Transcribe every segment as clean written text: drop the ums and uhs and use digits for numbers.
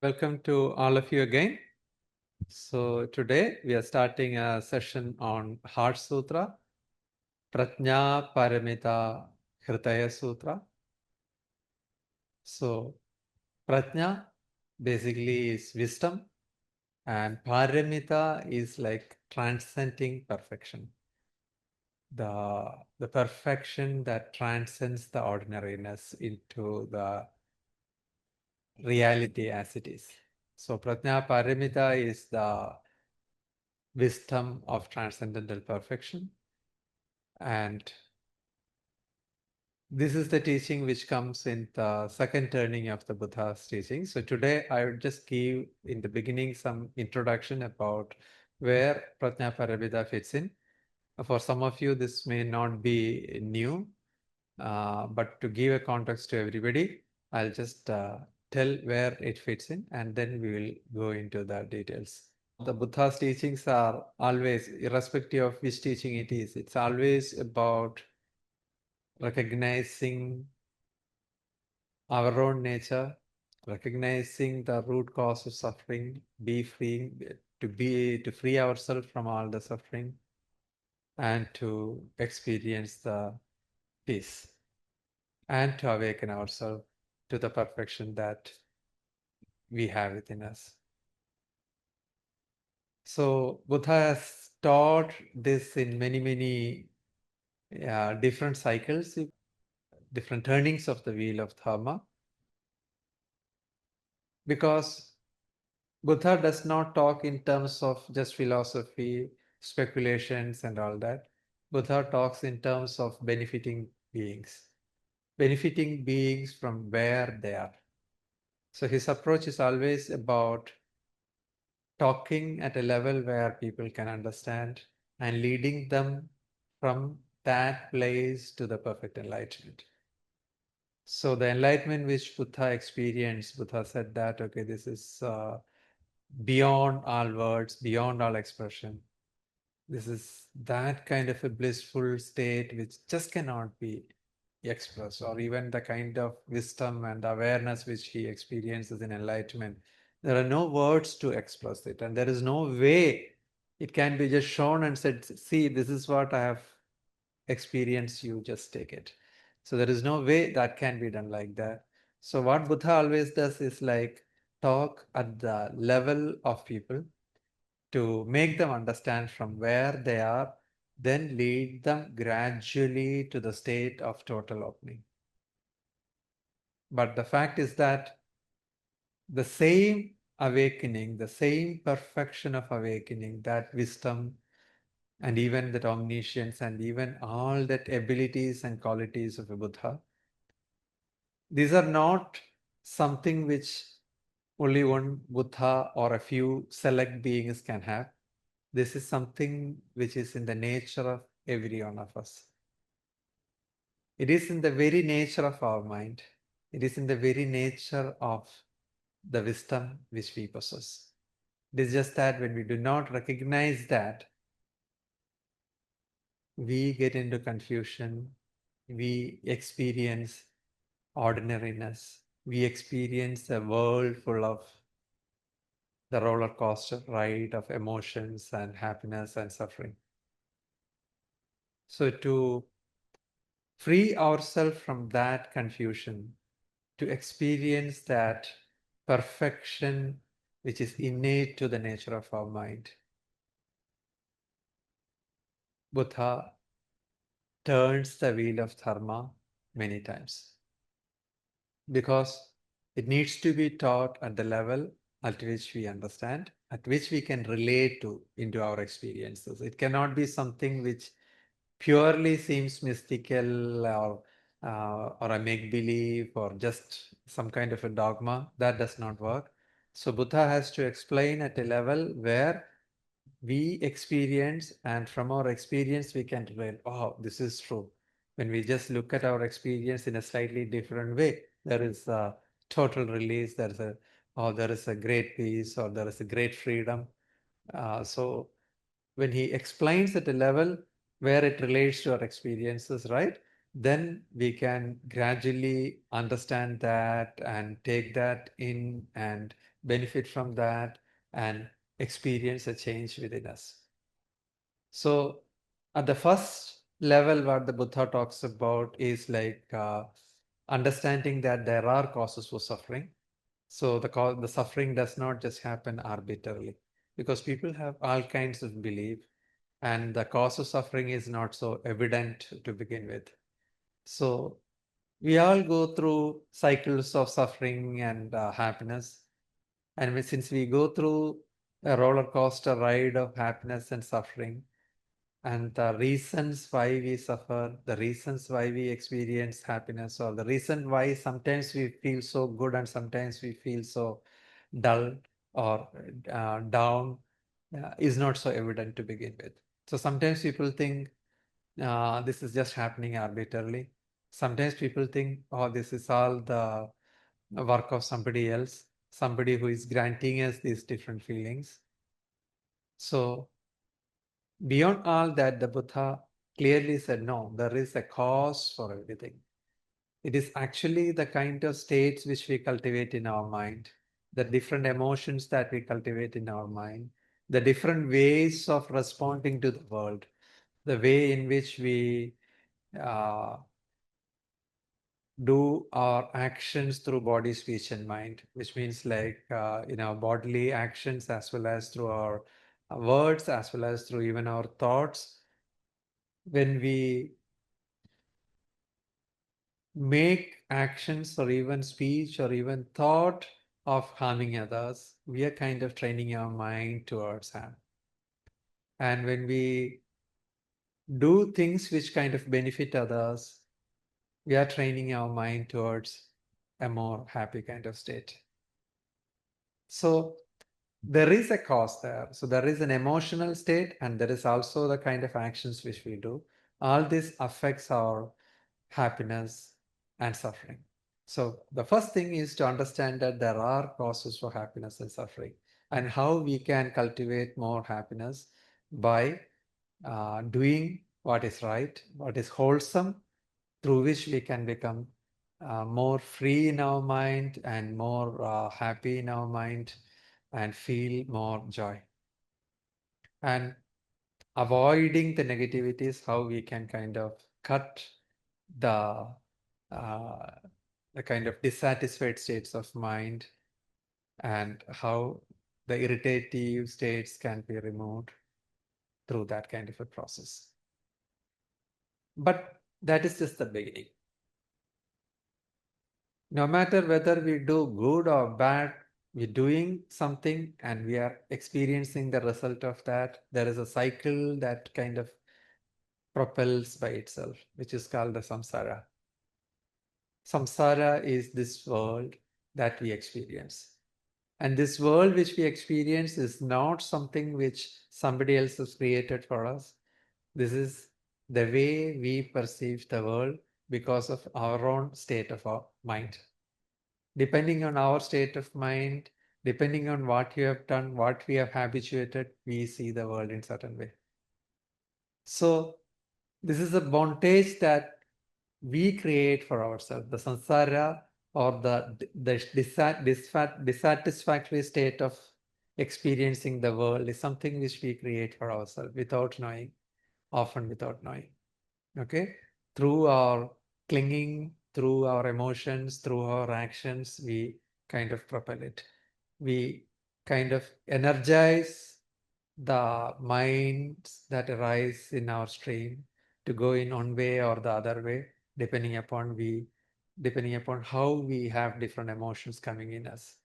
Welcome to all of you again. So today we are starting a session on Heart Sutra, Prajna Paramita Hritaya Sutra. So Prajna basically is wisdom and Paramita is like transcending perfection. The perfection that transcends the ordinariness into the reality as it is. So Prajna Paramita is the wisdom of transcendental perfection. And this is the teaching which comes in the second turning of the Buddha's teaching. So today I will just give in the beginning some introduction about where Prajna Paramita fits in. For some of you, this may not be new, but to give a context to everybody, I'll just tell where it fits in and then we will go into the details. The Buddha's teachings are always, irrespective of which teaching it is, it's always about recognizing our own nature, recognizing the root cause of suffering, to free ourselves from all the suffering, and to experience the peace, and to awaken ourselves to the perfection that we have within us. So Buddha has taught this in many different cycles, different turnings of the wheel of Dharma, because Buddha does not talk in terms of just philosophy, speculations, and all that. Buddha talks in terms of benefiting beings from where they are. So his approach is always about talking at a level where people can understand and leading them from that place to the perfect enlightenment. So the enlightenment which Buddha experienced, Buddha said that, okay, this is beyond all words, beyond all expression. This is that kind of a blissful state which just cannot be expressed, or even the kind of wisdom and awareness which he experiences in enlightenment. There are no words to express it, and there is no way it can be just shown and said, see, this is what I have experienced, you just take it. So there is no way that can be done like that. So what Buddha always does is like talk at the level of people to make them understand from where they are, then lead them gradually to the state of total opening. But the fact is that the same awakening, the same perfection of awakening, that wisdom and even that omniscience and even all that abilities and qualities of a Buddha, these are not something which only one Buddha or a few select beings can have. This is something which is in the nature of every one of us. It is in the very nature of our mind. It is in the very nature of the wisdom which we possess. It is just that when we do not recognize that, we get into confusion, we experience ordinariness, we experience a world full of the roller coaster ride of emotions and happiness and suffering. So to free ourselves from that confusion, to experience that perfection which is innate to the nature of our mind, Buddha turns the wheel of dharma many times, because it needs to be taught at the level at which we understand, at which we can relate to into our experiences. It cannot be something which purely seems mystical or a make-believe or just some kind of a dogma. That does not work. So Buddha has to explain at a level where we experience, and from our experience we can relate, oh, this is true. When we just look at our experience in a slightly different way, there is a total release, there is a great peace, or there is a great freedom. So when he explains at a level where it relates to our experiences, right, then we can gradually understand that and take that in and benefit from that, and experience a change within us. So, at the first level, what the Buddha talks about is like understanding that there are causes for suffering. So the suffering does not just happen arbitrarily, because people have all kinds of belief, and the cause of suffering is not so evident to begin with. So we all go through cycles of suffering and happiness, and since we go through a roller coaster ride of happiness and suffering, and the reasons why we suffer, the reasons why we experience happiness, or the reason why sometimes we feel so good and sometimes we feel so dull or down, is not so evident to begin with. So sometimes people think this is just happening arbitrarily. Sometimes people think, oh, this is all the work of somebody else, somebody who is granting us these different feelings. So beyond all that, the Buddha clearly said, no, there is a cause for everything. It is actually the kind of states which we cultivate in our mind, the different emotions that we cultivate in our mind, the different ways of responding to the world, the way in which we uh, do our actions through body, speech, and mind, which means like in our bodily actions as well as through our words, as well as through even our thoughts. When we make actions or even speech or even thought of harming others, we are kind of training our mind towards harm. And when we do things which kind of benefit others, we are training our mind towards a more happy kind of state. So there is a cause there. So there is an emotional state, and there is also the kind of actions which we do. All this affects our happiness and suffering. So the first thing is to understand that there are causes for happiness and suffering, and how we can cultivate more happiness by doing what is right, what is wholesome, through which we can become more free in our mind and more happy in our mind and feel more joy. And avoiding the negativities, how we can kind of cut the uh, the kind of dissatisfied states of mind, and how the irritative states can be removed through that kind of a process. But that is just the beginning. No matter whether we do good or bad, we're doing something and we are experiencing the result of that. There is a cycle that kind of propels by itself, which is called the samsara. Samsara is this world that we experience. And this world which we experience is not something which somebody else has created for us. This is the way we perceive the world because of our own state of our mind. Depending on our state of mind, depending on what you have done, what we have habituated, we see the world in certain way. So this is a bondage that we create for ourselves. The samsara, or the dissatisfactory state of experiencing the world, is something which we create for ourselves without knowing, often without knowing. Okay? Through our clinging, through our emotions, through our actions, we kind of propel it. We kind of energize the minds that arise in our stream to go in one way or the other way, depending upon how we have different emotions coming in us.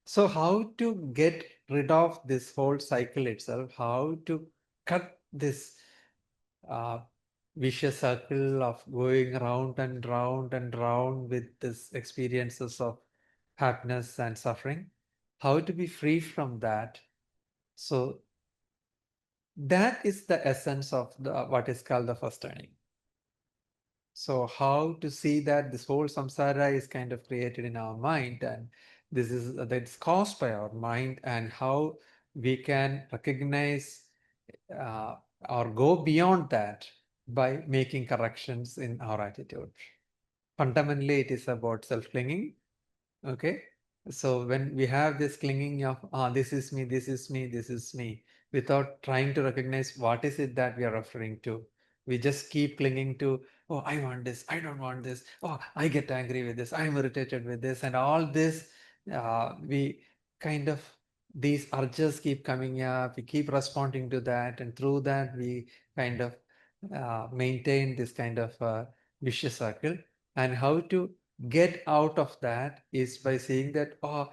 So how to get rid of this whole cycle itself, how to cut this uh, vicious circle of going round and round and round with this experiences of happiness and suffering, how to be free from that. So that is the essence of what is called the first turning. So how to see that this whole samsara is kind of created in our mind, and this is that's caused by our mind, and how we can recognize uh, or go beyond that by making corrections in our attitude. Fundamentally, it is about self-clinging. Okay. So when we have this clinging of, this is me, this is me, this is me, without trying to recognize what is it that we are referring to, we just keep clinging to, oh, I want this, I don't want this, oh, I get angry with this, I'm irritated with this, and all this, we kind of, these urges keep coming up, we keep responding to that, and through that, we kind of maintain this kind of vicious circle. And how to get out of that is by seeing that, oh,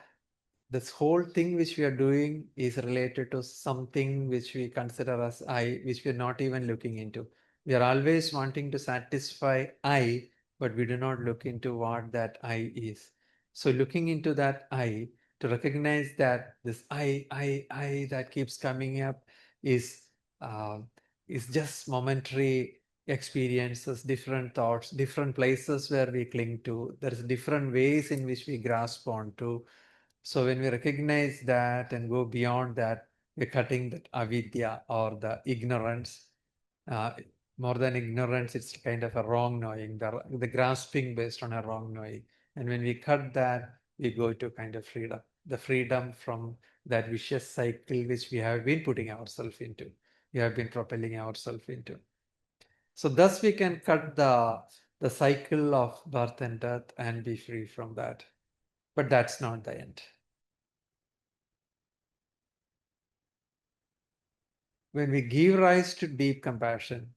this whole thing which we are doing is related to something which we consider as I, which we are not even looking into. We are always wanting to satisfy I, but we do not look into what that I is. So looking into that I, to recognize that this I that keeps coming up is uh, is just momentary experiences, different thoughts, different places where we cling to. There's different ways in which we grasp onto. So when we recognize that and go beyond that, we're cutting that avidya or the ignorance. Uh, More than ignorance, it's kind of a wrong knowing, the grasping based on a wrong knowing. And when we cut that, we go to kind of freedom, the freedom from that vicious cycle which we have been putting ourselves into, we have been propelling ourselves into. So thus we can cut the cycle of birth and death and be free from that. But that's not the end. When we give rise to deep compassion,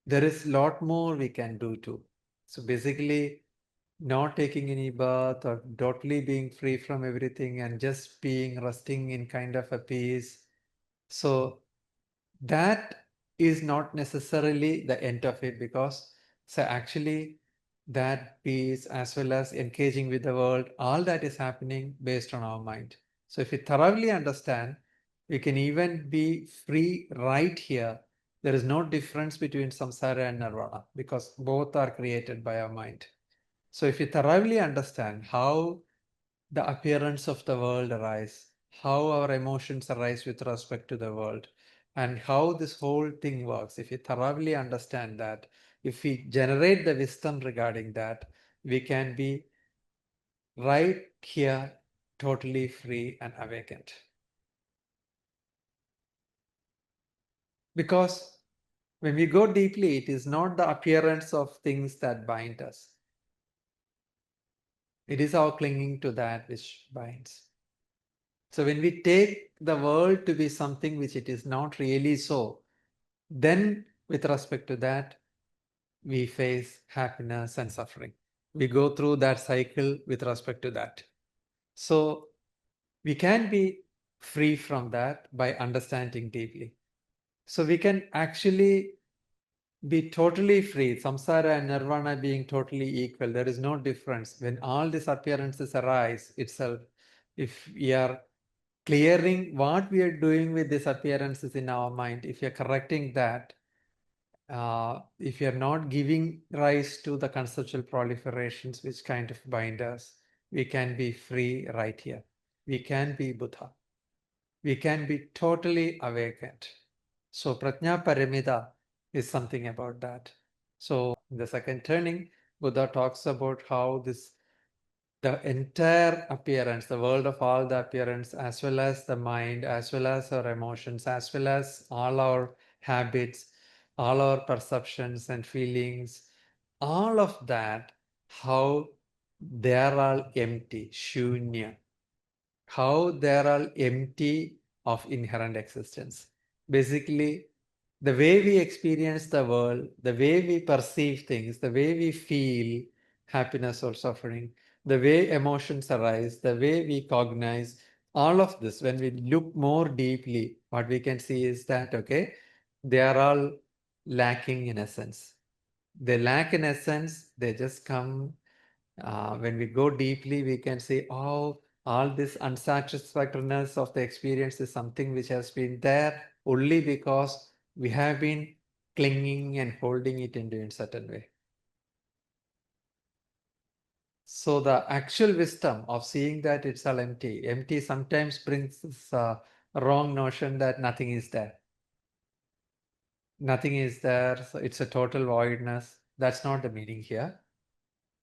there is a lot more we can do too. So basically, not taking any bath or totally being free from everything and just being resting in kind of a peace. So that is not necessarily the end of it, because so actually that peace as well as engaging with the world, all that is happening based on our mind. So if we thoroughly understand, we can even be free right here. There is no difference between samsara and nirvana because both are created by our mind. So if you thoroughly understand how the appearance of the world arise, how our emotions arise with respect to the world, and how this whole thing works. If you thoroughly understand that, if we generate the wisdom regarding that, we can be right here, totally free and awakened. Because when we go deeply, it is not the appearance of things that bind us. It is our clinging to that which binds. So when we take the world to be something which it is not really so, then with respect to that, we face happiness and suffering. We go through that cycle with respect to that. So we can be free from that by understanding deeply. So we can actually be totally free, samsara and nirvana being totally equal. There is no difference. When all these appearances arise itself, if we are clearing what we are doing with these appearances in our mind, if you're correcting that, if you're not giving rise to the conceptual proliferations which kind of bind us, we can be free right here. We can be Buddha. We can be totally awakened. So Prajna Paramita is something about that. So in the second turning, Buddha talks about how the entire appearance, the world of all the appearance, as well as the mind, as well as our emotions, as well as all our habits, all our perceptions and feelings, all of that, how they are all empty, shunya, how they are all empty of inherent existence. Basically, the way we experience the world, the way we perceive things, the way we feel happiness or suffering, the way emotions arise, the way we cognize, all of this, when we look more deeply, what we can see is that, okay, they are all lacking in essence. They lack in essence, they just come when we go deeply, we can say, oh, all this unsatisfactoriness of the experience is something which has been there only because we have been clinging and holding it in a certain way. So the actual wisdom of seeing that it's all empty, empty sometimes brings this wrong notion that nothing is there. Nothing is there, so it's a total voidness. That's not the meaning here.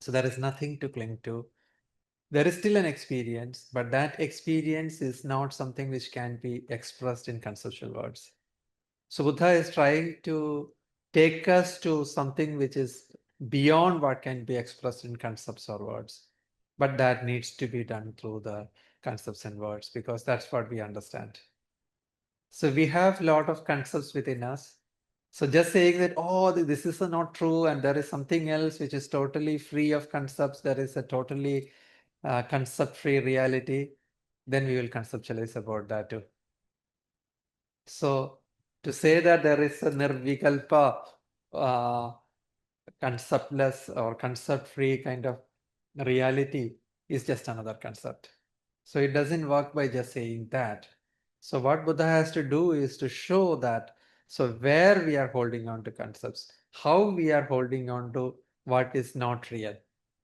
So there is nothing to cling to. there is still an experience, but that experience is not something which can be expressed in conceptual words. So Buddha is trying to take us to something which is beyond what can be expressed in concepts or words. But that needs to be done through the concepts and words, because that's what we understand. So we have a lot of concepts within us. So just saying that, oh, this is not true, and there is something else which is totally free of concepts, there is a totally concept-free reality, then we will conceptualize about that too. So to say that there is a nirvikalpa, conceptless or concept-free kind of reality is just another concept. So it doesn't work by just saying that. So what Buddha has to do is to show that, so where we are holding on to concepts, how we are holding on to what is not real.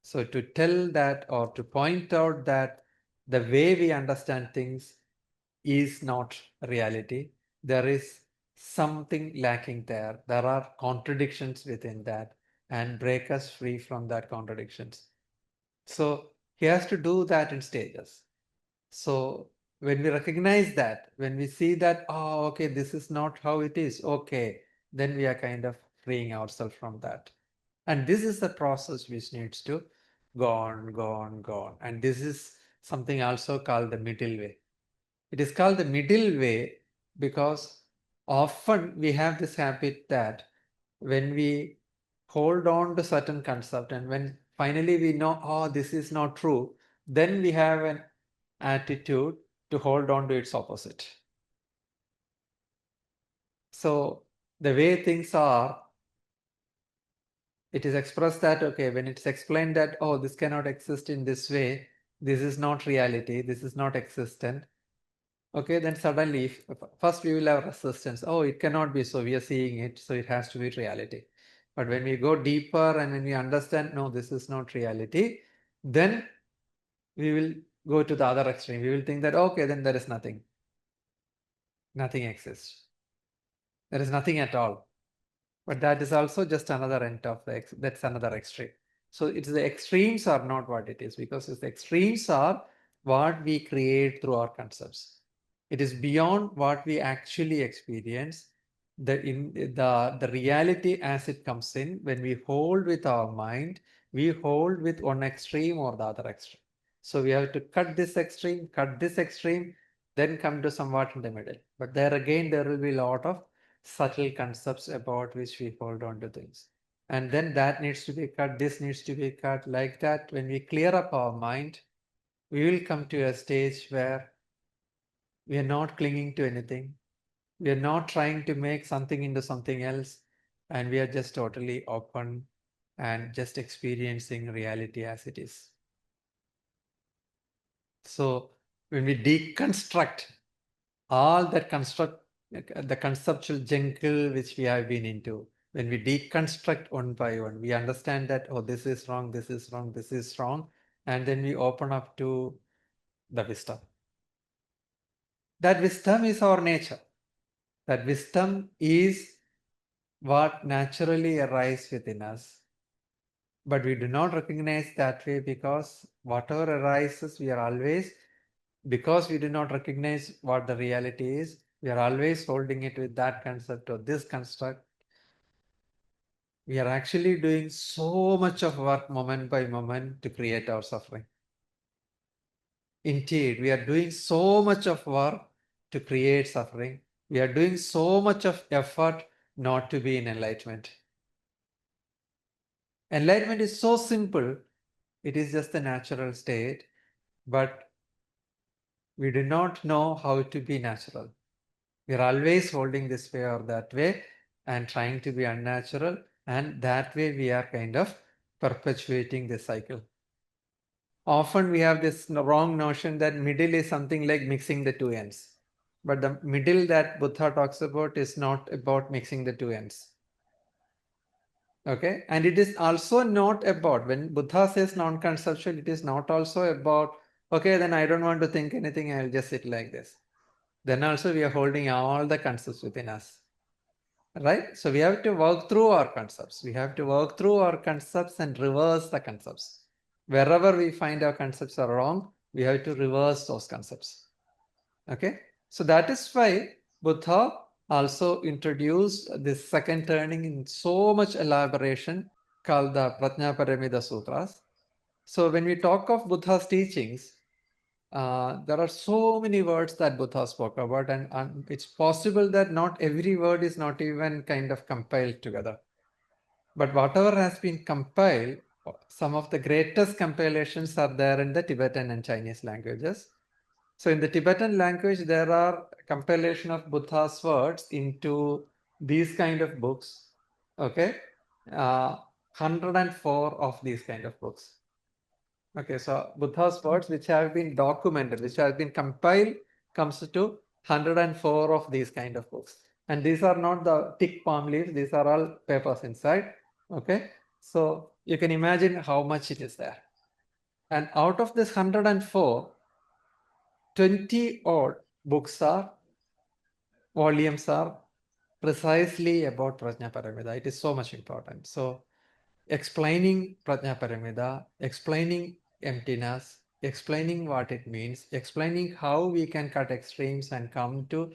So to tell that, or to point out that the way we understand things is not reality. There is something lacking there. There are contradictions within that, and break us free from that contradictions. So he has to do that in stages. So when we recognize that, when we see that, oh, okay, this is not how it is, okay, then we are kind of freeing ourselves from that. And this is the process which needs to go on, go on, go on. And this is something also called the middle way. It is called the middle way because often we have this habit that when we hold on to certain concept, and when finally we know, oh, this is not true, then we have an attitude to hold on to its opposite. So the way things are, it is expressed that, okay, when it's explained that, oh, this cannot exist in this way, this is not reality, this is not existent, okay, then suddenly, first we will have resistance. Oh, it cannot be so. We are seeing it, so it has to be reality. But when we go deeper and when we understand, no, this is not reality, then we will go to the other extreme. We will think that, okay, then there is nothing. Nothing exists. There is nothing at all. But that is also just another end of that's another extreme. So it's the extremes are not what it is, because the extremes are what we create through our concepts. It is beyond what we actually experience. The reality as it comes in, when we hold with our mind, we hold with one extreme or the other extreme. So we have to cut this extreme, then come to somewhat in the middle. But there again, there will be a lot of subtle concepts about which we hold on to things. And then that needs to be cut, this needs to be cut, like that. When we clear up our mind, we will come to a stage where we are not clinging to anything. We are not trying to make something into something else. And we are just totally open and just experiencing reality as it is. So when we deconstruct all that the conceptual jungle which we have been into, when we deconstruct one by one, we understand that, oh, this is wrong, this is wrong, this is wrong, and then we open up to the wisdom. That wisdom is our nature. That wisdom is what naturally arises within us. But we do not recognize that way, because whatever arises, we are always, because we do not recognize what the reality is, we are always holding it with that concept or this construct. We are actually doing so much of work moment by moment to create our suffering. Indeed, we are doing so much of work to create suffering. We are doing so much of effort not to be in enlightenment. Enlightenment is so simple. It is just the natural state, but we do not know how to be natural. We are always holding this way or that way and trying to be unnatural, and that way we are kind of perpetuating this cycle. Often we have this wrong notion that middle is something like mixing the two ends. But the middle that Buddha talks about is not about mixing the two ends. Okay, and it is also not about, when Buddha says non-conceptual, it is not also about, okay, then I don't want to think anything, I'll just sit like this. Then also we are holding all the concepts within us. Right? So we have to work through our concepts. We have to work through our concepts and reverse the concepts. Wherever we find our concepts are wrong, we have to reverse those concepts. Okay, so that is why Buddha also introduced this second turning in so much elaboration called the Prajnaparamita Sutras. So when we talk of Buddha's teachings, there are so many words that Buddha spoke about, and it's possible that not every word is not even kind of compiled together. But whatever has been compiled, some of the greatest compilations are there in the Tibetan and Chinese languages. So in the Tibetan language, there are compilation of Buddha's words into these kind of books. Okay, 104 of these kind of books. Okay, so Buddha's words which have been documented, which have been compiled, comes to 104 of these kind of books. And these are not the thick palm leaves, these are all papers inside. Okay, so you can imagine how much it is there. And out of this 104, 20 odd books volumes are precisely about Prajnaparamita. It is so much important. So explaining Prajnaparamita, explaining emptiness, explaining what it means, explaining how we can cut extremes and come to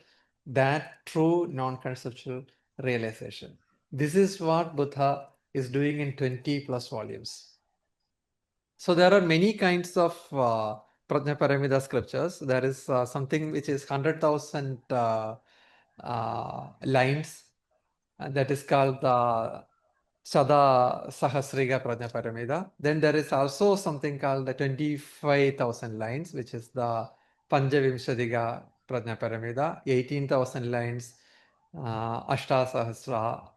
that true non-conceptual realization. This is what Buddha is doing in 20 plus volumes. So there are many kinds of Prajnaparamita scriptures. There is something which is 100,000 lines, and that is called the Sada Sahasriga Prajnaparamita. Then there is also something called the 25,000 lines, which is the Panjavimshadiga Prajnaparamita, 18,000 lines, Ashtasahasra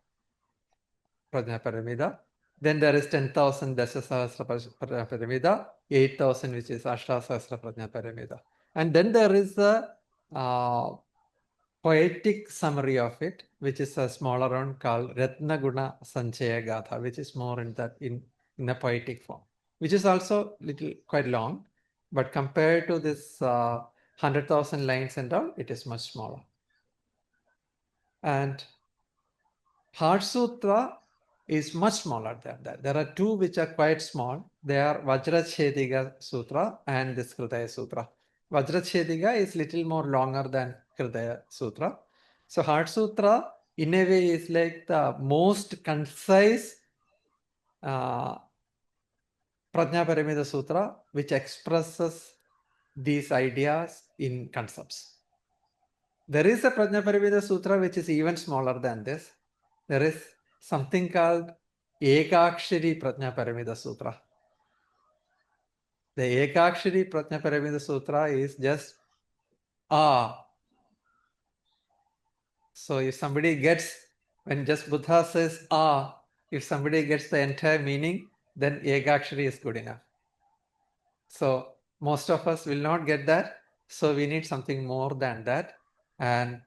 Prajnaparamita. Then there is 10,000 Dasasahasra Prajnaparamita, 8,000 which is Ashtasahasra Prajnaparamita. And then there is a poetic summary of it, which is a smaller one called Ratnaguna Sanchaya Gatha, which is more in that in a poetic form, which is also little quite long, but compared to this 100,000 lines and all, it is much smaller. And Heart Sutra is much smaller than that. There are two which are quite small. They are Vajrachediga Sutra and this Hridaya Sutra. Vajrachediga is little more longer than Hridaya Sutra. So Heart Sutra in a way is like the most concise Prajnaparamita Sutra, which expresses these ideas in concepts. There is a Prajnaparamita Sutra which is even smaller than this. There is something called Ekakshari Prajnaparamita Sutra. The Ekakshari Prajnaparamita Sutra is just ah. So if somebody gets, when just Buddha says ah, if somebody gets the entire meaning, then Ekakshari is good enough. So most of us will not get that. So we need something more than that. And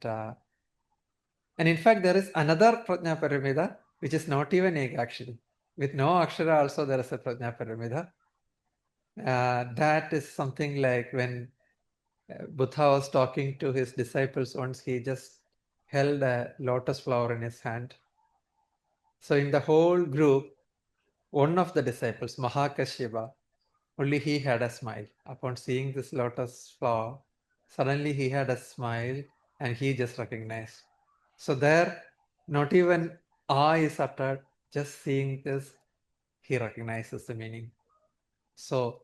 in fact, there is another Prajnaparamita, which is not even Ekakshari. With no Akshara also there is a Prajnaparamita. That is something like when Buddha was talking to his disciples once, he just held a lotus flower in his hand. So in the whole group, one of the disciples, Mahakashyapa, only he had a smile. Upon seeing this lotus flower, suddenly he had a smile and he just recognized. So there, not even I is uttered, just seeing this, he recognizes the meaning. So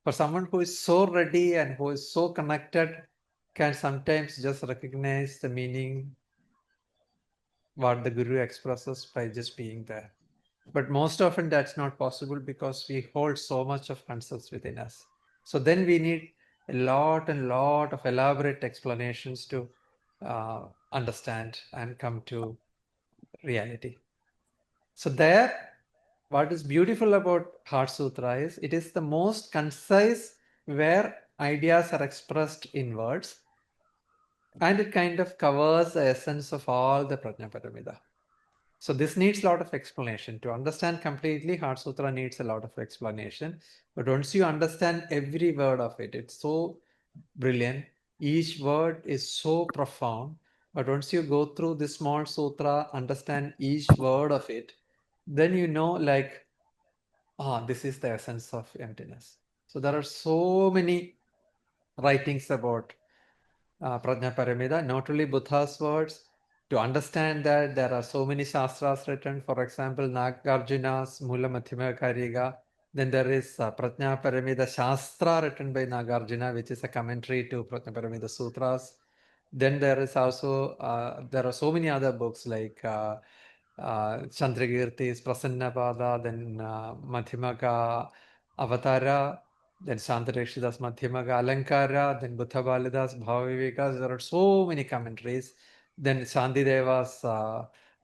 for someone who is so ready and who is so connected, can sometimes just recognize the meaning, what the Guru expresses by just being there. But most often that's not possible because we hold so much of concepts within us. So then we need a lot of elaborate explanations to understand and come to reality. So there, what is beautiful about Heart Sutra is it is the most concise where ideas are expressed in words, and it kind of covers the essence of all the Prajnaparamita. So this needs a lot of explanation. To understand completely, Heart Sutra needs a lot of explanation. But once you understand every word of it, it's so brilliant. Each word is so profound. But once you go through this small sutra, understand each word of it, then you know, like, this is the essence of emptiness. So there are so many writings about Prajnaparamita, not only Buddha's words. To understand that, there are so many shastras written, for example, Nagarjuna's Mula Madhyama Kariga. Then there is Prajnaparamita Shastra written by Nagarjuna, which is a commentary to Prajnaparamita Sutras. Then there is also, there are so many other books like Chandrakirti's Prasannapada, then Madhyamaka Avatara, then Shantarekshidas Madhyamaka Alankara, then Buddha Balidas Bhavavikas. There are so many commentaries. Then Shantideva's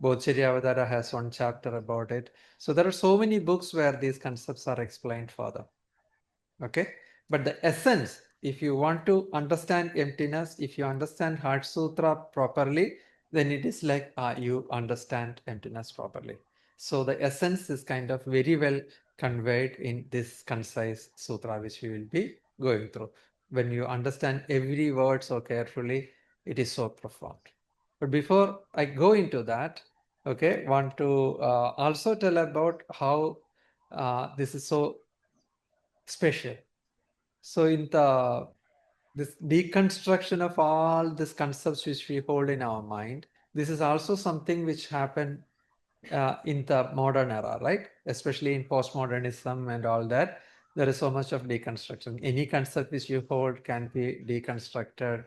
Bodhcharya Avatara has one chapter about it. So there are so many books where these concepts are explained further. Okay, but the essence, if you want to understand emptiness, if you understand Heart Sutra properly, then it is like you understand emptiness properly. So the essence is kind of very well conveyed in this concise sutra, which we will be going through. When you understand every word so carefully, it is so profound. But before I go into that, okay, want to also tell about how this is so special. So in this deconstruction of all these concepts which we hold in our mind, this is also something which happened in the modern era, right? Especially in postmodernism and all that. There is so much of deconstruction. Any concept which you hold can be deconstructed.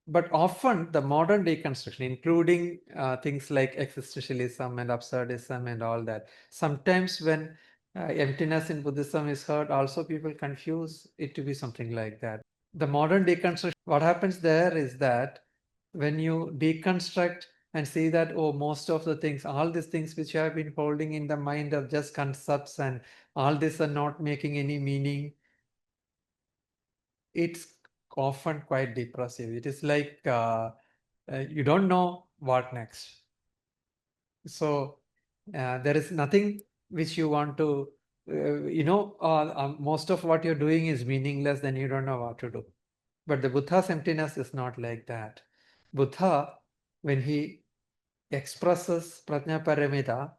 But often the modern deconstruction, including things like existentialism and absurdism and all that, sometimes when emptiness in Buddhism is heard, also people confuse it to be something like that. The modern deconstruction, what happens there is that when you deconstruct and see that, oh, most of the things, all these things which you have been holding in the mind are just concepts and all these are not making any meaning, it's often quite depressive. It is like you don't know what next. So there is nothing which you want to, most of what you're doing is meaningless, then you don't know what to do. But the Buddha's emptiness is not like that. Buddha, when he expresses Prajnaparamita,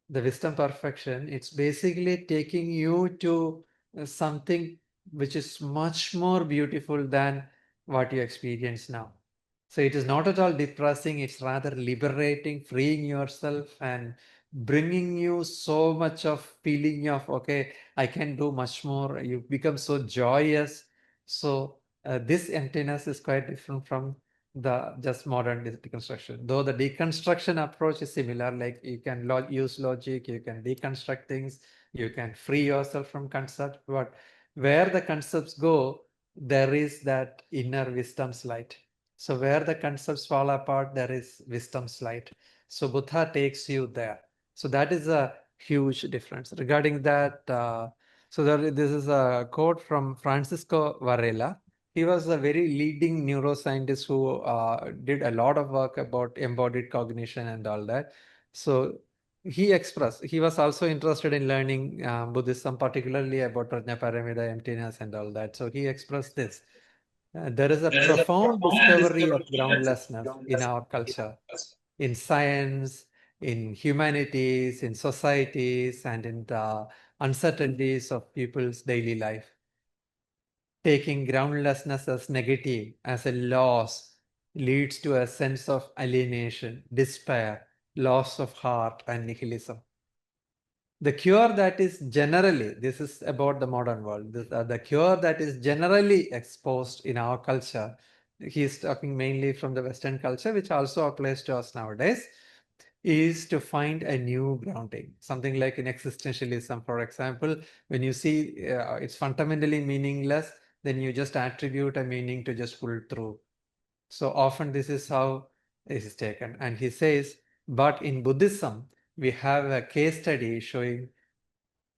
the wisdom perfection, it's basically taking you to something which is much more beautiful than what you experience now. So it is not at all depressing, it's rather liberating, freeing yourself and bringing you so much of feeling of, okay, I can do much more. You become so joyous. So this emptiness is quite different from the just modern deconstruction. Though the deconstruction approach is similar, like you can use logic, you can deconstruct things, you can free yourself from concept, but where the concepts go, there is that inner wisdom's light. So where the concepts fall apart, there is wisdom's light. So Buddha takes you there. So that is a huge difference. Regarding that, this is a quote from Francisco Varela. He was a very leading neuroscientist who did a lot of work about embodied cognition and all that. So he was also interested in learning Buddhism, particularly about Prajnaparamita, emptiness and all that. So he expressed this. There is a profound discovery of groundlessness in our culture, in science, in humanities, in societies, and in the uncertainties of people's daily life. Taking groundlessness as negative, as a loss, leads to a sense of alienation, despair, loss of heart, and nihilism. The cure that is generally, this is about the modern world, the cure that is generally exposed in our culture, he is talking mainly from the Western culture, which also applies to us nowadays, is to find a new grounding. Something like in existentialism, for example, when you see it's fundamentally meaningless, then you just attribute a meaning to just pull through. So often this is how this is taken. And he says, but in Buddhism, we have a case study showing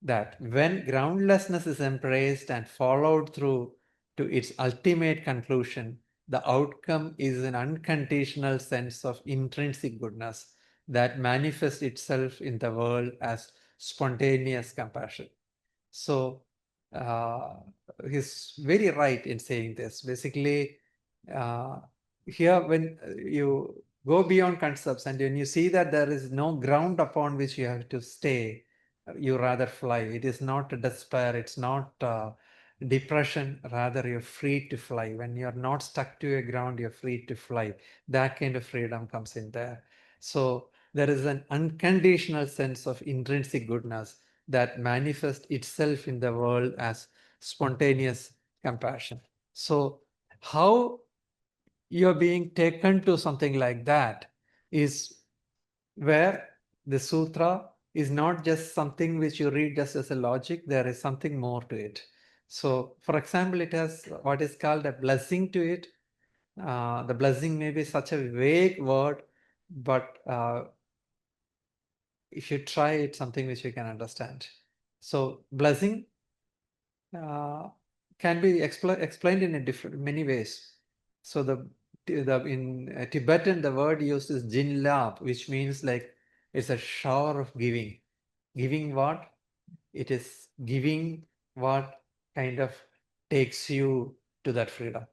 that when groundlessness is embraced and followed through to its ultimate conclusion, the outcome is an unconditional sense of intrinsic goodness that manifests itself in the world as spontaneous compassion. So he's very right in saying this. Basically, here when you go beyond concepts and when you see that there is no ground upon which you have to stay, you rather fly. It is not despair, it's not depression, rather you're free to fly. When you're not stuck to a ground, you're free to fly. That kind of freedom comes in there. So there is an unconditional sense of intrinsic goodness that manifests itself in the world as spontaneous compassion. So how you're being taken to something like that is where the sutra is not just something which you read just as a logic, there is something more to it. So, for example, it has what is called a blessing to it. The blessing may be such a vague word, but if you try, it's something which you can understand. So, blessing can be explained in a different many ways. So in Tibetan the word used is jinlap, which means like it's a shower of giving. Giving what? It is giving what kind of takes you to that freedom.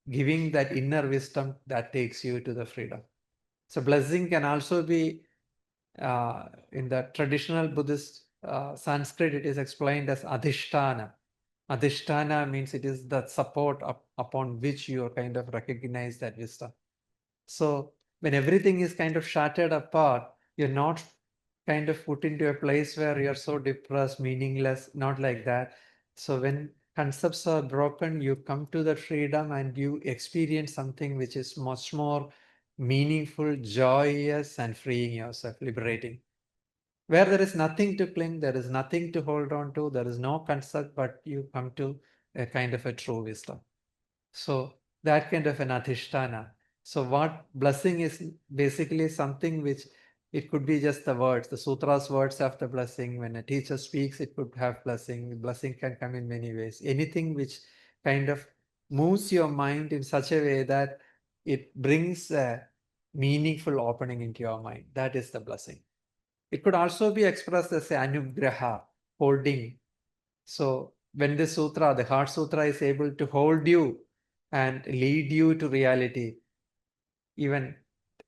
Giving that inner wisdom that takes you to the freedom. So blessing can also be in the traditional Buddhist Sanskrit, it is explained as adhisthana. Adhisthana means it is the support upon which you kind of recognize that wisdom. So when everything is kind of shattered apart, you're not kind of put into a place where you're so depressed, meaningless, not like that. So when concepts are broken, you come to the freedom and you experience something which is much more meaningful, joyous, and freeing yourself, liberating. Where there is nothing to cling, there is nothing to hold on to, there is no concept, but you come to a kind of a true wisdom. So that kind of an adhisthana. So what blessing is basically something which it could be just the words. The sutras words have the blessing. When a teacher speaks, it could have blessing. Blessing can come in many ways. Anything which kind of moves your mind in such a way that it brings a meaningful opening into your mind. That is the blessing. It could also be expressed as anugraha, holding. So when the sutra, the Heart Sutra is able to hold you and lead you to reality, even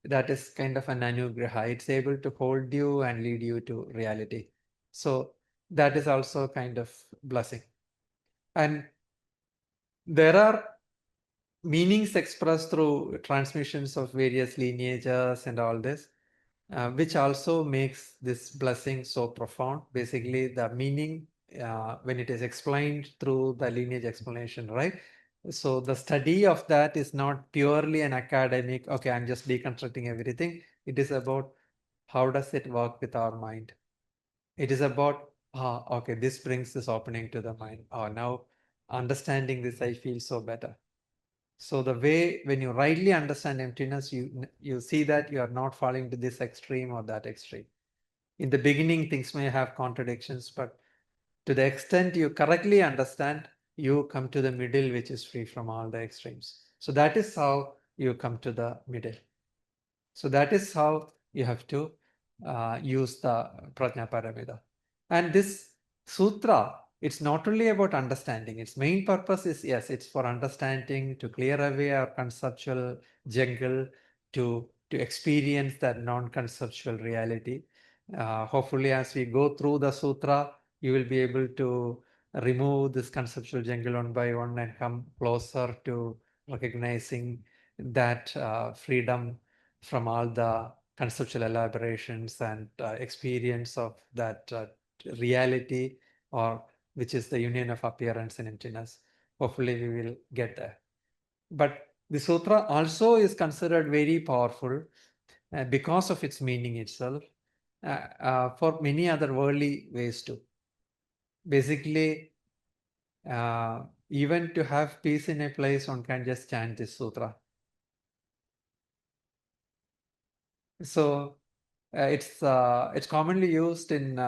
that is kind of an anugraha. It's able to hold you and lead you to reality. So that is also kind of blessing. And there are meanings expressed through transmissions of various lineages and all this. Which also makes this blessing so profound. Basically, the meaning when it is explained through the lineage explanation, right? So the study of that is not purely an academic, okay, I'm just deconstructing everything. It is about how does it work with our mind? It is about, okay, this brings this opening to the mind. Oh, now understanding this, I feel so better. So the way when you rightly understand emptiness, you see that you are not falling to this extreme or that extreme. In the beginning, things may have contradictions, but to the extent you correctly understand, you come to the middle, which is free from all the extremes. So that is how you come to the middle. So that is how you have to use the Prajna Paramita. And this sutra, it's not only about understanding. Its main purpose is, yes, it's for understanding, to clear away our conceptual jungle, to experience that non-conceptual reality. Hopefully, as we go through the sutra, you will be able to remove this conceptual jungle one by one and come closer to recognizing that freedom from all the conceptual elaborations and experience of that reality, or which is the union of appearance and emptiness. Hopefully we will get there. But the sutra also is considered very powerful because of its meaning itself, for many other worldly ways too. Basically, even to have peace in a place, one can just chant this sutra. So it's commonly used in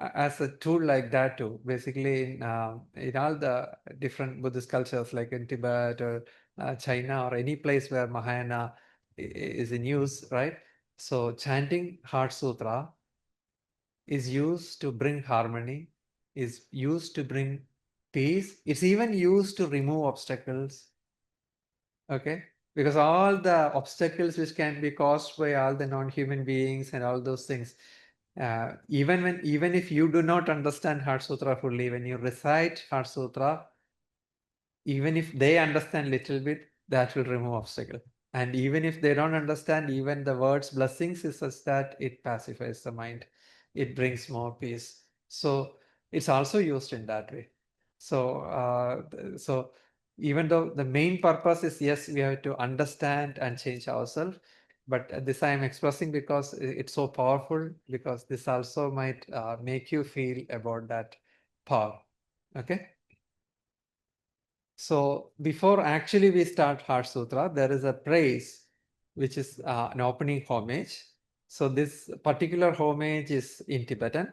as a tool like that too. Basically, in all the different Buddhist cultures, like in Tibet or China or any place where Mahayana is in use, right? So chanting Heart Sutra is used to bring harmony, is used to bring peace. It's even used to remove obstacles. Okay, because all the obstacles which can be caused by all the non-human beings and all those things, Even if you do not understand Heart Sutra fully, when you recite Heart Sutra, even if they understand little bit, that will remove obstacle. And even if they don't understand, even the words blessings is such that it pacifies the mind. It brings more peace. So it's also used in that way. So even though the main purpose is, yes, we have to understand and change ourselves, but this I am expressing because it's so powerful, because this also might make you feel about that power. Okay. So before actually we start Heart Sutra, there is a praise, which is an opening homage. So this particular homage is in Tibetan.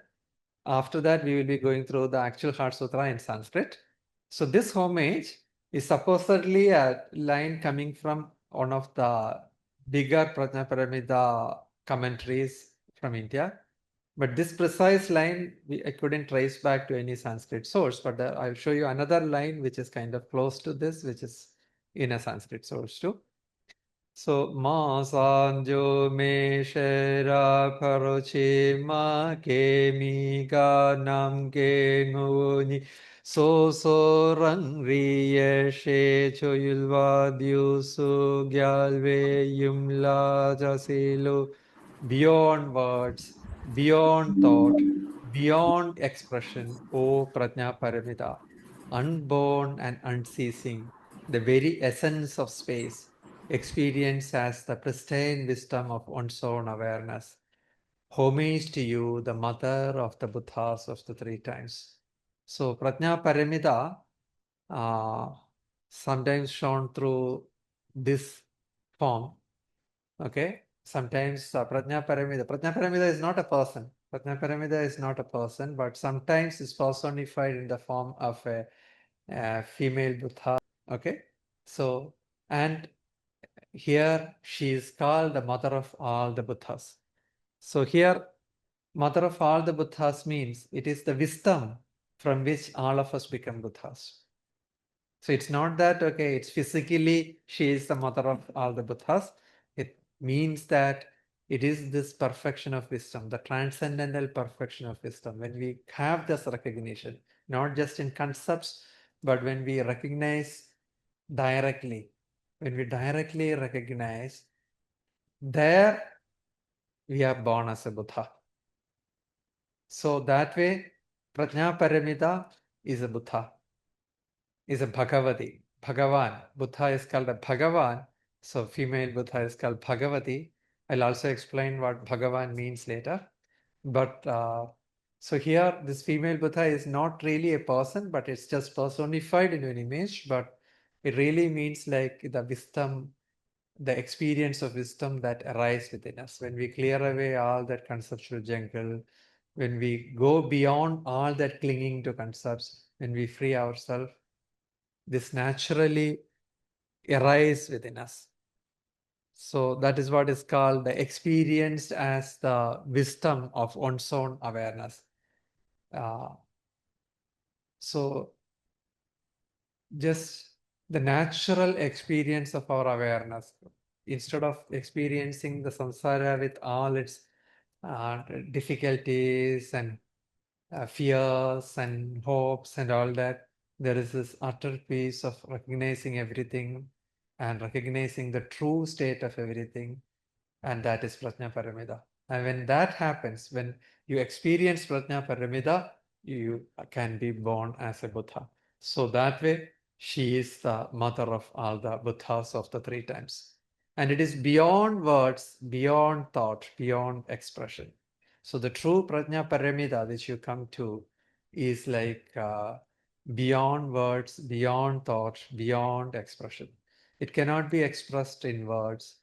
After that, we will be going through the actual Heart Sutra in Sanskrit. So this homage is supposedly a line coming from one of the bigger Prajnaparamita commentaries from India. But this precise line, I couldn't trace back to any Sanskrit source, but I'll show you another line which is kind of close to this, which is in a Sanskrit source too. So, ma sanjo me shera karoche ma ke mi ga nam ke nguni so rang riye she choyulva diu su gyalve yumla jasilo. Beyond words, beyond thought, beyond expression, O Prajna Paramita, unborn and unceasing, the very essence of space, experienced as the pristine wisdom of one's own awareness. Homage to you, the mother of the Buddhas of the three times. So Prajna Paramita, sometimes shown through this form, okay? Sometimes Prajna Paramita is not a person. Prajna Paramita is not a person, but sometimes it's personified in the form of a female Buddha, okay? So, and here she is called the mother of all the Buddhas. So here, mother of all the Buddhas means it is the wisdom from which all of us become Buddhas. So it's not that, okay, it's physically she is the mother of all the Buddhas. It means that it is this perfection of wisdom, the transcendental perfection of wisdom. When we have this recognition, not just in concepts, but when we recognize directly, when we directly recognize, there we are born as a Buddha. So that way, Prajna Paramita is a Buddha, is a Bhagavati. Bhagavan. Buddha is called a Bhagavan. So female Buddha is called Bhagavati. I'll also explain what Bhagavan means later. But so here, this female Buddha is not really a person, but it's just personified in an image. But it really means like the wisdom, the experience of wisdom that arises within us. When we clear away all that conceptual jungle, when we go beyond all that clinging to concepts, when we free ourselves, this naturally arises within us. So that is what is called the experienced as the wisdom of one's own awareness. So just the natural experience of our awareness, instead of experiencing the samsara with all its difficulties and fears and hopes and all that, there is this utter peace of recognizing everything and recognizing the true state of everything, and that is Prajna Paramita. And when that happens, when you experience Prajna Paramita, you can be born as a Buddha. So that way, she is the mother of all the Buddhas of the three times. And it is beyond words, beyond thought, beyond expression. So the true Prajna Paramita which you come to is like beyond words, beyond thought, beyond expression. It cannot be expressed in words,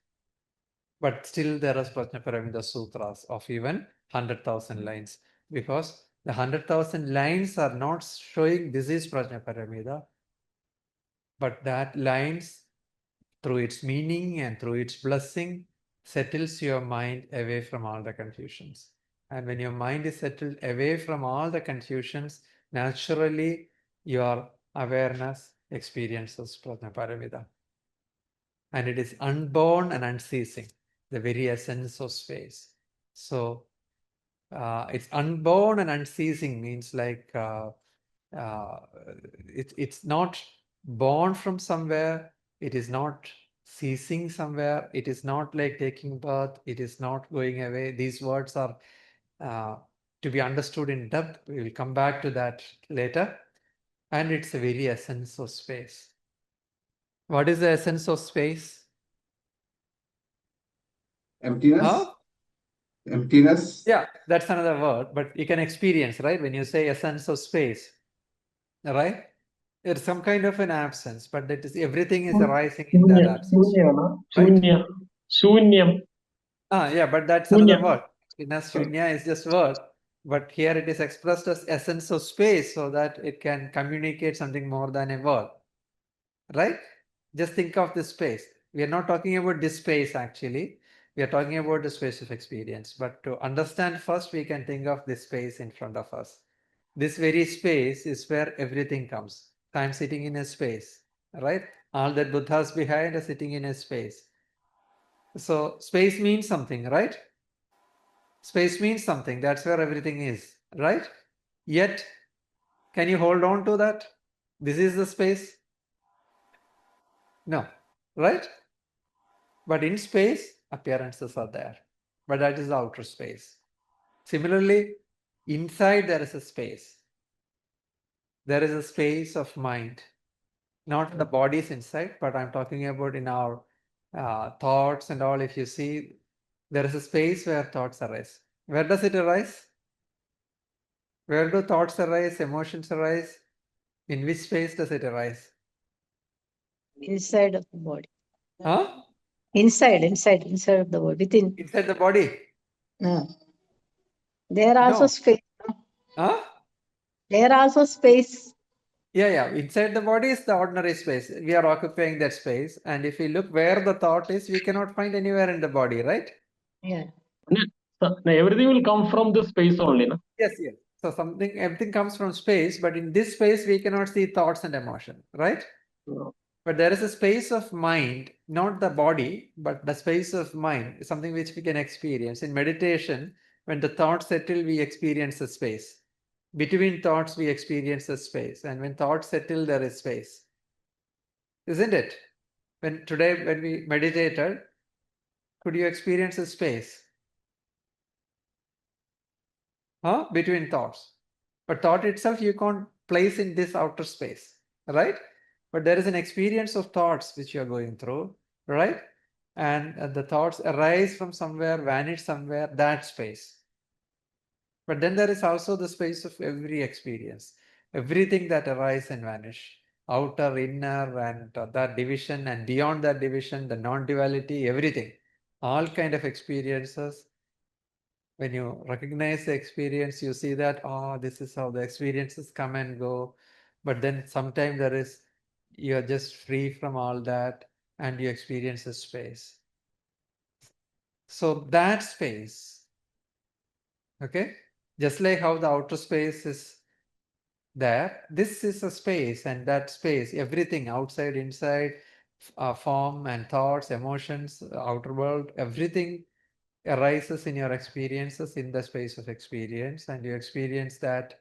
but still there are Prajnaparamita Sutras of even 100,000 lines, because the 100,000 lines are not showing this is Prajnaparamita, but that lines, through its meaning and through its blessing, settles your mind away from all the confusions. And when your mind is settled away from all the confusions, naturally your awareness experiences Prajnaparamita. And it is unborn and unceasing, the very essence of space. So It's unborn and unceasing means like it's not born from somewhere, it is not ceasing somewhere, it is not like taking birth, it is not going away. These words are to be understood in depth. We will come back to that later. And it's the very essence of space. What is the essence of space? Emptiness. Huh? Emptiness. Yeah, that's another word, but you can experience, right? When you say essence of space, right? It's some kind of an absence, but that is everything is arising in that absence, right? Shunyam. Yeah, but that's Shunya. another word. Shunya is just word, but here it is expressed as essence of space so that it can communicate something more than a word, right? Just think of this space. We are not talking about this space actually. We are talking about the space of experience. But to understand first, we can think of this space in front of us. This very space is where everything comes. I'm sitting in a space, right? All that Buddhas behind are sitting in a space. So space means something, right? Space means something. That's where everything is, right? Yet, can you hold on to that? This is the space? No, right? But in space, appearances are there. But that is the outer space. Similarly, inside there is a space. There is a space of mind. Not the bodies inside, but I'm talking about in our thoughts and all. If you see, there is a space where thoughts arise. Where does it arise? Where do thoughts arise, emotions arise? In which space does it arise? Inside of the body. Huh? Inside of the body, within. Inside the body? There also No. space. Huh? There also space. Yeah. Inside the body is the ordinary space. We are occupying that space. And if we look where the thought is, we cannot find anywhere in the body, right? Yeah. Everything will come from the space only, no? Yes. So everything comes from space, but in this space, we cannot see thoughts and emotion, right? No. But there is a space of mind, not the body, but the space of mind, something which we can experience. In meditation, when the thoughts settle, we experience a space. Between thoughts, we experience a space. And when thoughts settle, there is space. Isn't it? When we meditated, could you experience a space? Between thoughts. But thought itself, you can't place in this outer space, right? But there is an experience of thoughts which you are going through, right? And the thoughts arise from somewhere, vanish somewhere, that space. But then there is also the space of every experience, everything that arise and vanish, outer, inner, and that division, and beyond that division, the non-duality, everything, all kind of experiences. When you recognize the experience, you see that, this is how the experiences come and go. But then sometimes you're just free from all that and you experience a space. So that space, okay, just like how the outer space is there, this is a space, and that space, everything outside, inside, form and thoughts, emotions, outer world, everything arises in your experiences in the space of experience, and you experience that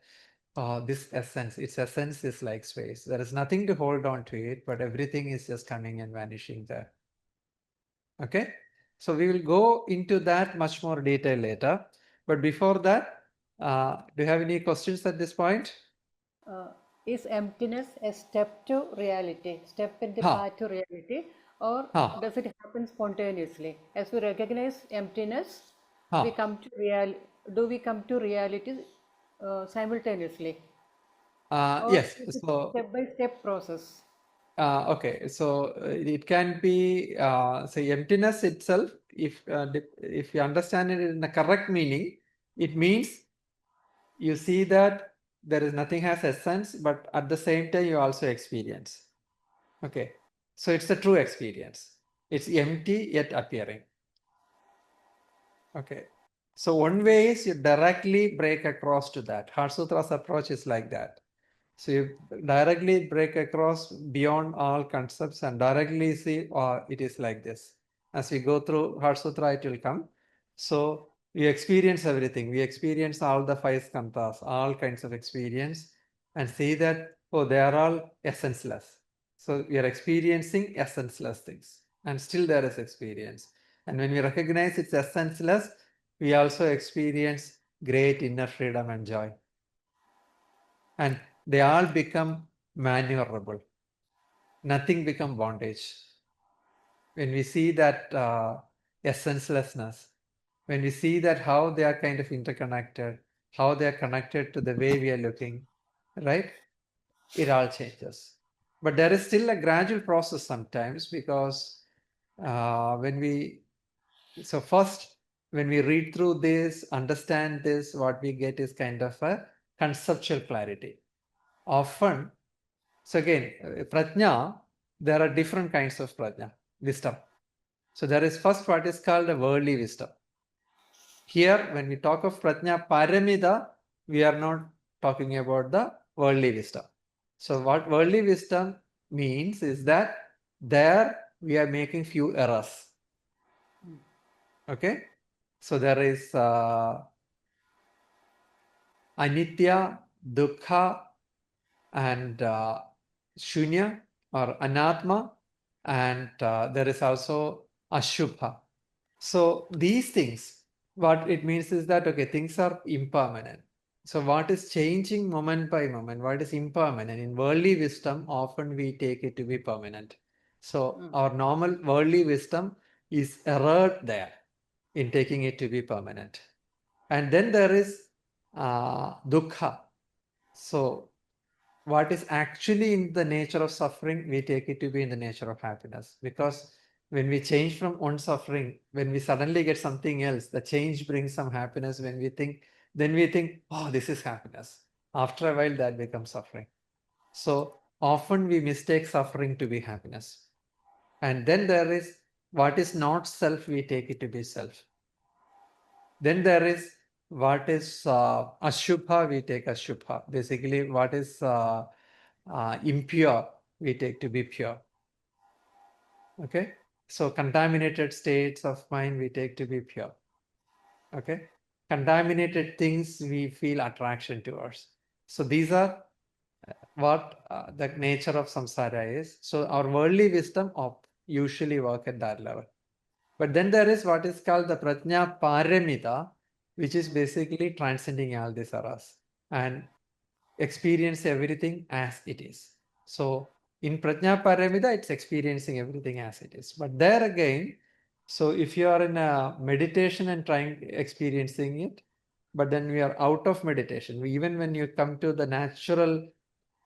this essence, its essence is like space. There is nothing to hold on to it, but everything is just coming and vanishing there. Okay, so we will go into that much more detail later. But before that, do you have any questions at this point? Is emptiness a step to reality, step in the path to reality, or does it happen spontaneously? As we recognize emptiness, we come to do we come to reality simultaneously? Yes. So step-by-step process. Okay, so it can be say emptiness itself. If you understand it in the correct meaning, it means you see that there is nothing has essence, but at the same time you also experience. Okay, so it's a true experience. It's empty yet appearing. Okay, so one way is you directly break across to that. Heart Sutra's approach is like that. So you directly break across beyond all concepts and directly see, it is like this. As we go through Heart Sutra, it will come. So We experience everything. We experience all the five skandhas, all kinds of experience, and see that, oh, they are all essenceless. So we are experiencing essenceless things, and still there is experience. And when we recognize it's essenceless, we also experience great inner freedom and joy. And they all become maneuverable. Nothing become bondage. When we see that essencelessness, when we see that how they are kind of interconnected, how they are connected to the way we are looking, right? It all changes. But there is still a gradual process sometimes, because first, when we read through this, understand this, what we get is kind of a conceptual clarity. Often, so again, prajna, there are different kinds of prajna, wisdom. So there is first what is called a worldly wisdom. Here, when we talk of prajna paramita, we are not talking about the worldly wisdom. So what worldly wisdom means is that there we are making few errors. Okay, so there is anitya, dukkha, and shunya or anatma, and there is also ashubha. So these things, what it means is that, okay, things are impermanent. So what is changing moment by moment, what is impermanent? In worldly wisdom, often we take it to be permanent. So our normal worldly wisdom is errored there in taking it to be permanent. And then there is dukkha. So what is actually in the nature of suffering, we take it to be in the nature of happiness. Because when we change from one suffering, when we suddenly get something else, the change brings some happiness. When we think, then we think, oh, this is happiness. After a while, that becomes suffering. So often we mistake suffering to be happiness. And then there is what is not self, we take it to be self. Then there is what is ashubha, we take ashubha. Basically, what is impure, we take to be pure. Okay, so contaminated states of mind, we take to be pure. Okay, contaminated things, we feel attraction towards. So these are what the nature of samsara is. So our worldly wisdom usually work at that level. But then there is what is called the prajna paramita, which is basically transcending all these errors and experience everything as it is. So in prajna paramita, it's experiencing everything as it is. But there again, so if you are in a meditation and experiencing it, but then we are out of meditation, even when you come to the natural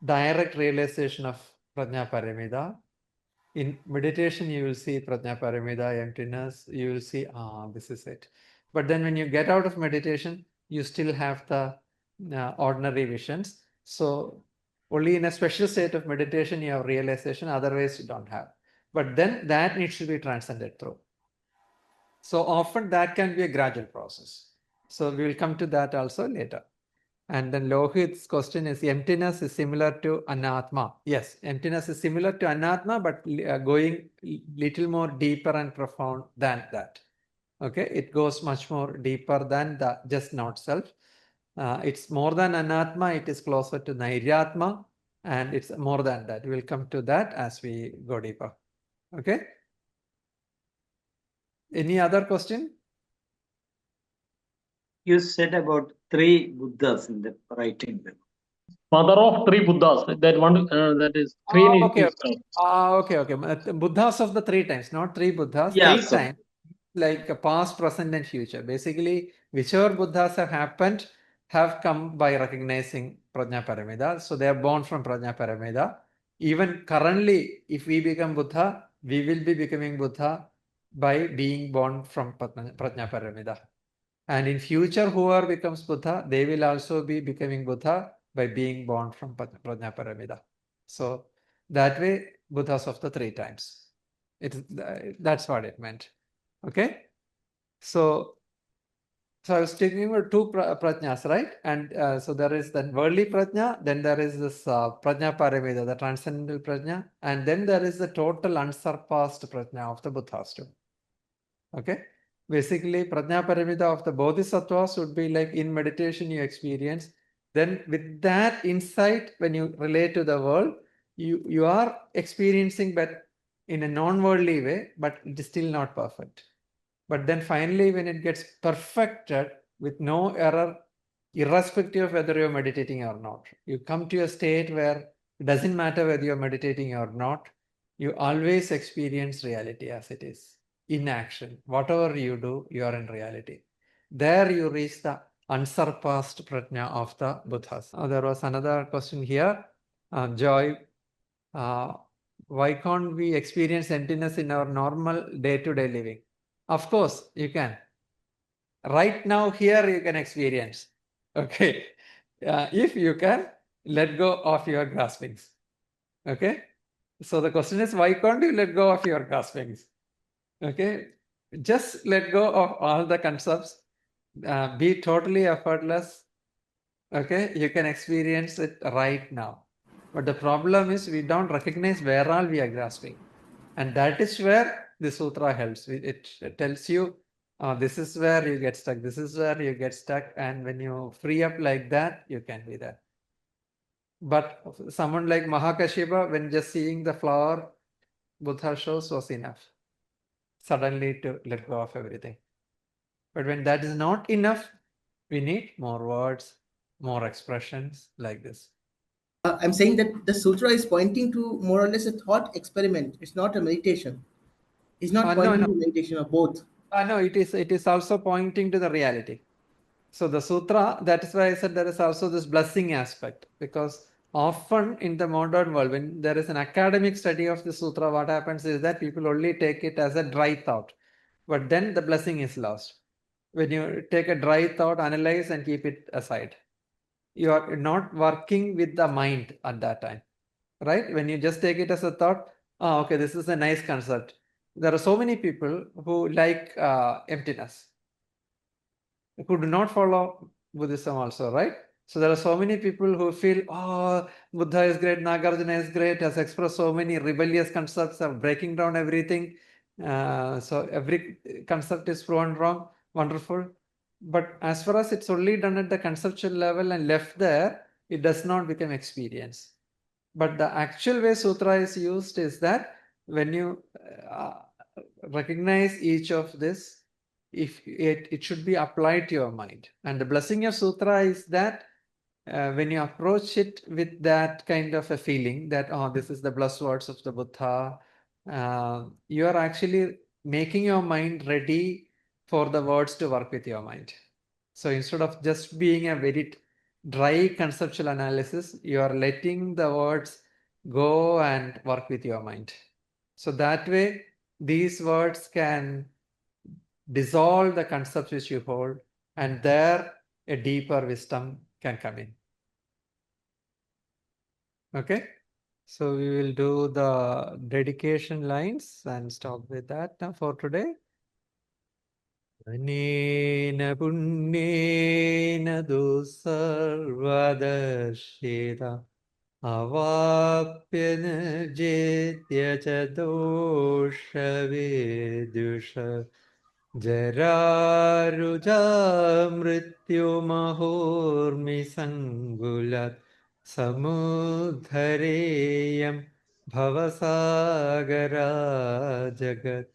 direct realization of prajna paramita, in meditation, you will see prajna paramita, emptiness, you will see, this is it. But then when you get out of meditation, you still have the ordinary visions. So only in a special state of meditation, you have realization, otherwise you don't have. But then that needs to be transcended through. So often that can be a gradual process. So we will come to that also later. And then Lohit's question is, emptiness is similar to anatma. Yes, emptiness is similar to anatma, but going little more deeper and profound than that. Okay, it goes much more deeper than the just not self. It's more than anatma, it is closer to nairyatma, and it's more than that. We'll come to that as we go deeper. Okay. Any other question? You said about 3 Buddhas in the writing. Mother of 3 Buddhas. That one, that is 3 okay. is Okay. Buddhas of the 3 times, not 3 Buddhas. Yeah, 3 sir. times, like past, present, and future. Basically, whichever Buddhas have happened have come by recognizing Prajna Paramita. So they are born from Prajna Paramita. Even currently, if we become Buddha, we will be becoming Buddha by being born from Prajna Paramita. And in future, whoever becomes Buddha, they will also be becoming Buddha by being born from Prajna Paramita. So that way, Buddhas of the 3 times. That's what it meant. Okay. So I was taking about 2 prajnas, right? And so there is the worldly prajna, then there is this prajna paramita, the transcendental prajna, and then there is the total unsurpassed prajna of the Buddhas too. Okay. Basically, Prajnaparamita of the Bodhisattvas would be like in meditation you experience. Then with that insight, when you relate to the world, you are experiencing but in a non-worldly way, but it is still not perfect. But then finally, when it gets perfected with no error, irrespective of whether you're meditating or not, you come to a state where it doesn't matter whether you're meditating or not, you always experience reality as it is, in action. Whatever you do, you are in reality. There you reach the unsurpassed prajna of the Buddhas. There was another question here. Joy, why can't we experience emptiness in our normal day-to-day living? Of course, you can. Right now, here you can experience. Okay. If you can let go of your graspings. Okay. So the question is, why can't you let go of your graspings? Okay. Just let go of all the concepts. Be totally effortless. Okay. You can experience it right now. But the problem is we don't recognize where all we are grasping. And that is where the sutra helps. It tells you, this is where you get stuck. This is where you get stuck. And when you free up like that, you can be there. But someone like Mahakashyapa, when just seeing the flower, Buddha shows was enough. Suddenly to let go of everything. But when that is not enough, we need more words, more expressions like this. I'm saying that the sutra is pointing to more or less a thought experiment. It's not a meditation. It's not pointing to meditation or both. No, it is also pointing to the reality. So the sutra, that is why I said there is also this blessing aspect, because often in the modern world, when there is an academic study of the sutra, what happens is that people only take it as a dry thought, but then the blessing is lost. When you take a dry thought, analyze and keep it aside, you are not working with the mind at that time, right? When you just take it as a thought, okay, this is a nice concept. There are so many people who like emptiness, who do not follow Buddhism also, right? So there are so many people who feel, oh, Buddha is great, Nagarjuna is great, has expressed so many rebellious concepts of breaking down everything. So every concept is proven wrong, wonderful. But as far as it's only done at the conceptual level and left there, it does not become experience. But the actual way sutra is used is that when you recognize each of this, if it should be applied to your mind. And the blessing of sutra is that when you approach it with that kind of a feeling that, oh, this is the blessed words of the Buddha, you are actually making your mind ready for the words to work with your mind. So instead of just being a very dry conceptual analysis, you are letting the words go and work with your mind. So that way, these words can dissolve the concepts which you hold, and there a deeper wisdom can come in. Okay, so we will do the dedication lines and stop with that now for today. Anena punnena dusarvadashita avapyana jetya cha dosha vedusha Jararuja mrityu mahormi sangulat samudhareyam bhavasagara jagat